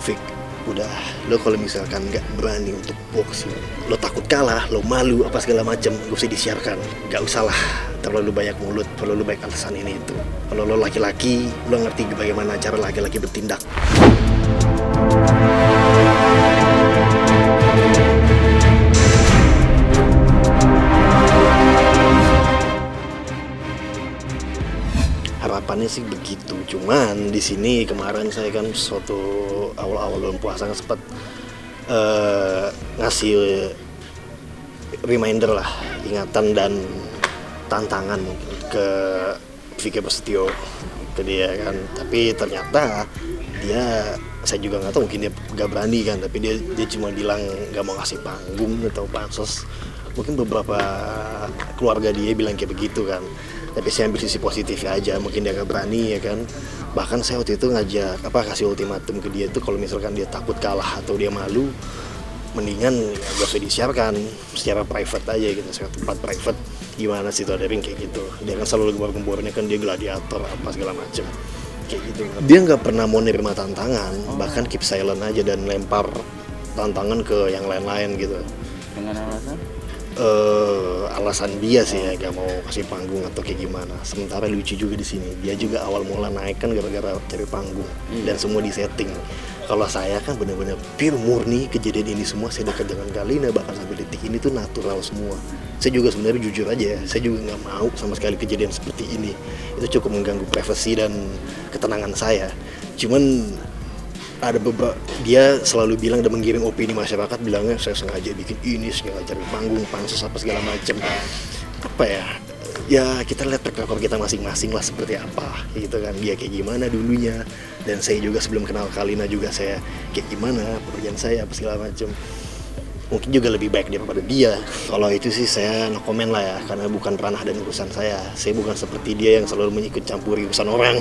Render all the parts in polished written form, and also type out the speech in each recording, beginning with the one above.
Fik, udah, lo kalau misalkan nggak berani untuk boxing, lo takut kalah, lo malu apa segala macem, gak usah disiarkan. Gak usah lah terlalu banyak mulut, terlalu banyak alasan ini itu. Kalau lo laki-laki, lo ngerti bagaimana cara laki-laki bertindak. Harapannya sih begitu, cuman di sini kemarin saya kan suatu awal-awal bulan puasa kan sempat ngasih reminder lah, ingatan dan tantangan mungkin ke Vicky Prasetyo, ke dia kan. Tapi ternyata saya juga nggak tahu, mungkin dia nggak berani kan, tapi dia cuma bilang nggak mau ngasih panggung atau pansos. Mungkin beberapa keluarga dia bilang kayak begitu kan, tapi saya ambil sisi positifnya aja, mungkin dia gak berani ya kan. Bahkan saya waktu itu kasih ultimatum ke dia itu, kalau misalkan dia takut kalah atau dia malu, mendingan ya gak usah disiarkan, secara private aja gitu, secara tempat private. Gimana sih tuh ada ring kayak gitu, dia kan selalu gembar-gembornya kan dia gladiator apa segala macem kayak gitu. Dia nggak pernah mau nerima tantangan, bahkan keep silent aja dan lempar tantangan ke yang lain-lain gitu. Dengan alasan? Alasan dia sih ya gak mau kasih panggung atau kayak gimana. Sementara lucu juga di sini, dia juga awal mula naik kan gara-gara cari panggung dan semua disetting. Kalau saya kan benar-benar pure murni kejadian ini semua saya dekat dengan Kalina, bahkan sampai detik ini tuh natural semua. Saya juga sebenarnya jujur aja ya, saya juga nggak mau sama sekali kejadian seperti ini. Itu cukup mengganggu privasi dan ketenangan saya. Cuman ada beberapa, dia selalu bilang dan mengirim opini masyarakat bilangnya saya sengaja bikin ini, sengaja cari panggung, pansus apa segala macam. Apa ya kita lihat track record kita masing-masing lah seperti apa gitu kan, dia kayak gimana dulunya, dan saya juga sebelum kenal Kalina juga saya kayak gimana pekerjaan saya apa segala macam. Mungkin juga lebih baik daripada dia. Kalau itu sih saya no comment lah ya, karena bukan ranah dan urusan saya bukan seperti dia yang selalu mengikut campuri urusan orang.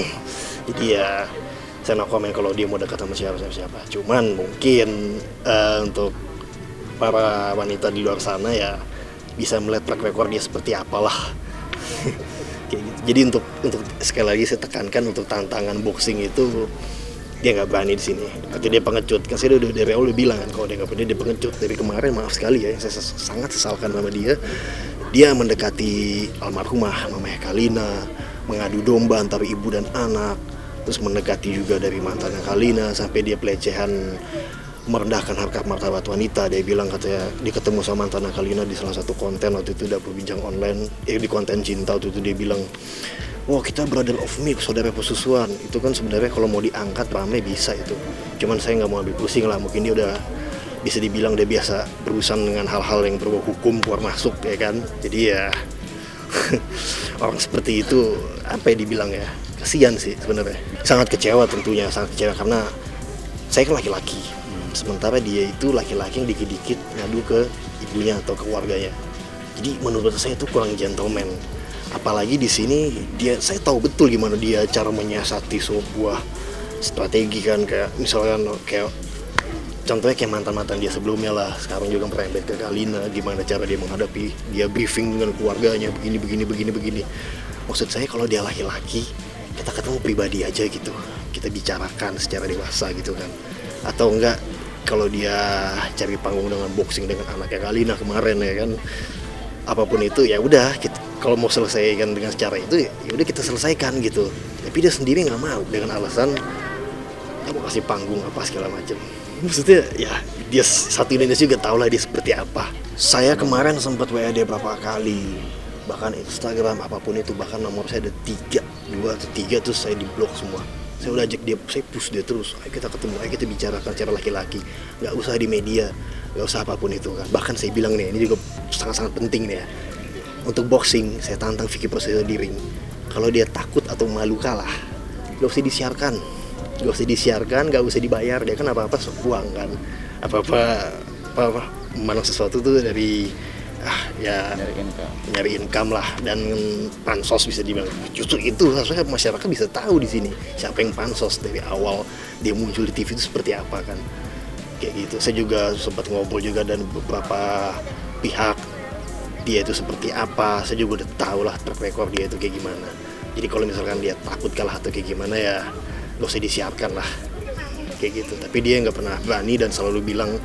Jadi ya saya no comment kalau dia mau dekat sama siapa. Cuman mungkin untuk para wanita di luar sana ya bisa melihat track record dia seperti apalah. Kayak gitu. Jadi untuk sekali lagi saya tekankan, untuk tantangan boxing itu dia nggak berani di sini. Berarti dia pengecut. Kan saya udah dari awal bilang kan, kalau dia nggak berani dia pengecut. Dari kemarin maaf sekali ya, yang saya sangat sesalkan sama dia. Dia mendekati almarhumah mamanya Kalina, mengadu domba antara ibu dan anak. Terus mendekati juga dari mantannya Kalina, sampai dia pelecehan, merendahkan harkat martabat wanita. Dia bilang katanya dia ketemu sama mantannya Kalina di salah satu konten waktu itu, udah berbincang online, di konten cinta waktu itu. Dia bilang, wah kita brother of me, saudara pesusuan. Itu kan sebenarnya kalau mau diangkat rame bisa itu, cuman saya nggak mau ambil pusing lah. Mungkin dia udah bisa dibilang dia biasa berurusan dengan hal-hal yang berbau hukum keluar masuk ya kan. Jadi ya orang seperti itu apa ya dibilang ya, kasihan sih sebenarnya. Sangat kecewa tentunya, sangat kecewa karena saya kan laki-laki, sementara dia itu laki-laki yang dikit-dikit ngadu ke ibunya atau ke keluarganya. Jadi menurut saya itu kurang gentleman. Apalagi di sini saya tahu betul gimana dia cara menyiasati sebuah strategi kan, kayak misalkan kayak contohnya kayak mantan-mantan dia sebelumnya lah, sekarang juga merembet ke Kalina, gimana cara dia menghadapi, dia briefing dengan keluarganya begini. Maksud saya kalau dia laki-laki, kita ketemu pribadi aja gitu, kita bicarakan secara dewasa gitu kan. Atau enggak kalau dia cari panggung dengan boxing dengan anaknya Kalina kemarin ya kan, apapun itu ya udah, kalau mau selesaikan dengan cara itu ya udah kita selesaikan gitu. Tapi dia sendiri nggak mau dengan alasan ya mau kasih panggung apa segala macam. Maksudnya ya dia satu Indonesia juga tahu lah dia seperti apa. Saya kemarin sempat WA dia berapa kali, bahkan Instagram apapun itu, bahkan nomor saya ada 2 atau 3 terus saya di blok semua. Saya udah ajak dia, saya push dia terus, ayo kita ketemu, ayo kita bicarakan secara laki-laki, nggak usah di media, nggak usah apapun itu kan. Bahkan saya bilang nih, ini juga sangat-sangat penting nih ya, untuk boxing saya tantang Vicky Prasetyo di ring. Kalau dia takut atau malu kalah, nggak usah disiarkan, nggak usah dibayar. Dia kan apa-apa sebuang kan, apa-apa memandang sesuatu tuh dari nyari income lah, dan pansos bisa dibilang. Justru itu harusnya masyarakat bisa tahu di sini siapa yang pansos dari awal dia muncul di TV itu seperti apa kan, kayak gitu. Saya juga sempat ngobrol juga dan beberapa pihak dia itu seperti apa, saya juga udah tahu lah track record dia itu kayak gimana. Jadi kalau misalkan dia takut kalah atau kayak gimana ya gak usah disiarkan lah. kayak gitu. Tapi dia nggak pernah berani dan selalu bilang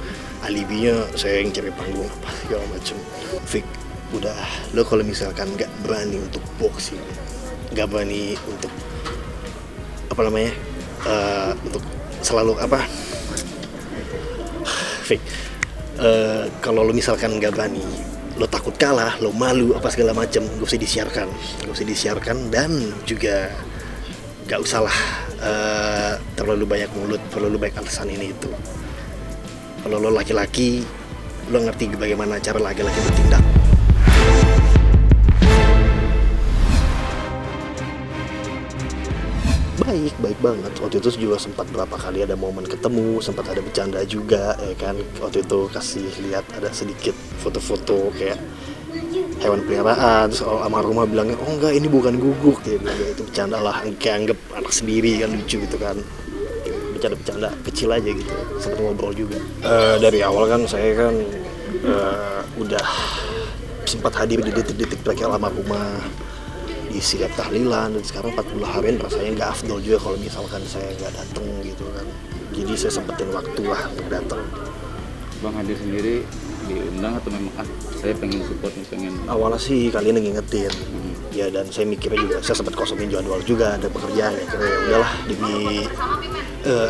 alibinya saya yang cari panggung apa segala macem. Fik, udah lo kalau misalkan nggak berani untuk boxing, nggak berani untuk apa namanya untuk selalu apa Fik, kalau lo misalkan nggak berani, lo takut kalah, lo malu apa segala macam, gak usah disiarkan dan juga gak usahlah terlalu banyak mulut, terlalu banyak alasan ini itu. Kalau lo laki-laki, lo ngerti bagaimana cara laki-laki bertindak. Baik banget. Waktu itu juga sempat berapa kali ada momen ketemu, sempat ada bercanda juga, ya kan. Waktu itu kasih lihat ada sedikit foto-foto kayak hewan peliharaan, terus almarhumah bilangnya, oh enggak ini bukan guguk, dia bilang itu bercanda lah, kayak anggap anak sendiri kan, lucu gitu kan, bercanda kecil aja gitu, sempat ngobrol juga. Dari awal kan saya kan udah sempat hadir di detik-detik terakhir almarhumah, di setiap tahlilan, dan sekarang 40 harian rasanya nggak afdol juga kalau misalkan saya nggak datang gitu kan. Jadi saya sempetin waktu lah untuk datang. Bang hadir sendiri diundang atau memang saya pengen support, pengen? Awalnya sih kalian ngingetin, ya, dan saya mikirnya juga saya sempat kosongin jadwal juga, ada pekerjaan ya, karena ya udahlah demi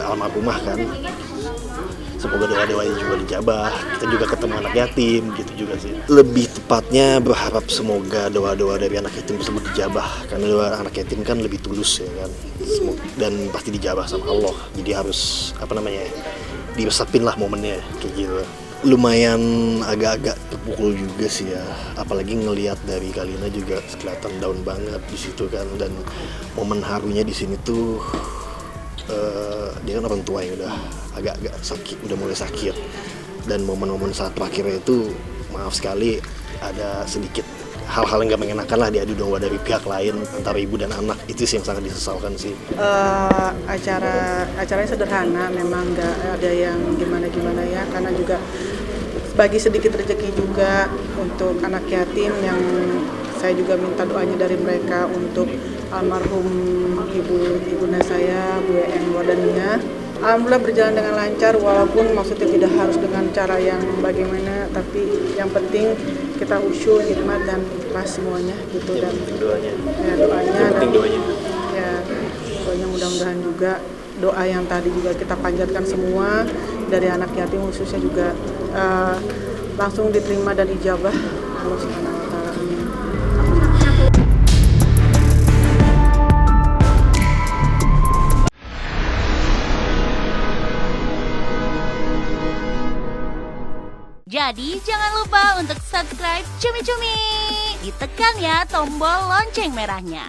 almarhumah kan. Semoga doa-doanya juga dijabah, kita juga ketemu anak yatim gitu juga sih. Lebih tepatnya berharap semoga doa-doa dari anak yatim tersebut dijabah, karena doa anak yatim kan lebih tulus ya kan, dan pasti dijabah sama Allah. Jadi harus diresapin lah momennya kayak gitu. Lumayan agak-agak terpukul juga sih ya, apalagi ngelihat dari Kalina juga kelihatan down banget di situ kan, dan momen harunya di sini tuh dia kan orang tua yang udah agak-agak sakit, udah mulai sakit, dan momen-momen saat terakhirnya itu maaf sekali ada sedikit hal-hal yang gak mengenakan lah diadu domba dari pihak lain antara ibu dan anak. Itu sih yang sangat disesalkan sih. Acaranya sederhana, memang gak ada yang gimana-gimana ya, karena juga bagi sedikit rezeki juga untuk anak yatim yang saya juga minta doanya dari mereka untuk almarhum ibunda saya, Bu En Wardania. Alhamdulillah berjalan dengan lancar, walaupun maksudnya tidak harus dengan cara yang bagaimana, tapi yang penting kita khusyuk, nikmat dan ikhlas semuanya gitu. Dan doanya. Ya, doanya. Yang penting doanya. Ya, doanya mudah-mudahan juga doa yang tadi juga kita panjatkan semua dari anak yatim khususnya juga langsung diterima dan ijabah Allah Subhanahu wa taala. Jadi jangan lupa untuk subscribe Cumi Cumi. Ditekan ya tombol lonceng merahnya.